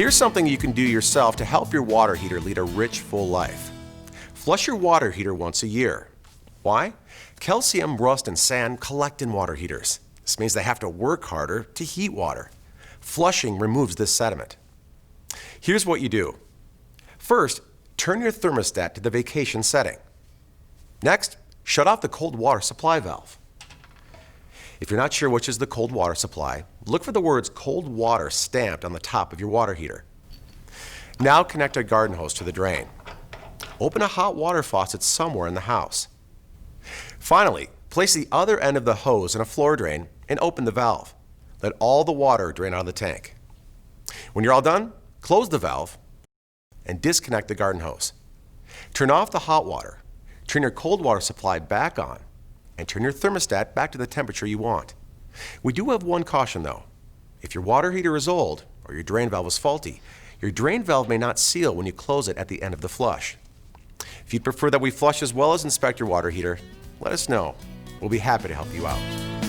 Here's something you can do yourself to help your water heater lead a rich, full life. Flush your water heater once a year. Why? Calcium, rust, and sand collect in water heaters. This means they have to work harder to heat water. Flushing removes this sediment. Here's what you do. First, turn your thermostat to the vacation setting. Next, shut off the cold water supply valve. If you're not sure which is the cold water supply, look for the words cold water stamped on the top of your water heater. Now connect a garden hose to the drain. Open a hot water faucet somewhere in the house. Finally, place the other end of the hose in a floor drain and open the valve. Let all the water drain out of the tank. When you're all done, close the valve and disconnect the garden hose. Turn off the hot water, turn your cold water supply back on, and turn your thermostat back to the temperature you want. We do have one caution though. If your water heater is old or your drain valve is faulty, your drain valve may not seal when you close it at the end of the flush. If you'd prefer that we flush as well as inspect your water heater, let us know. We'll be happy to help you out.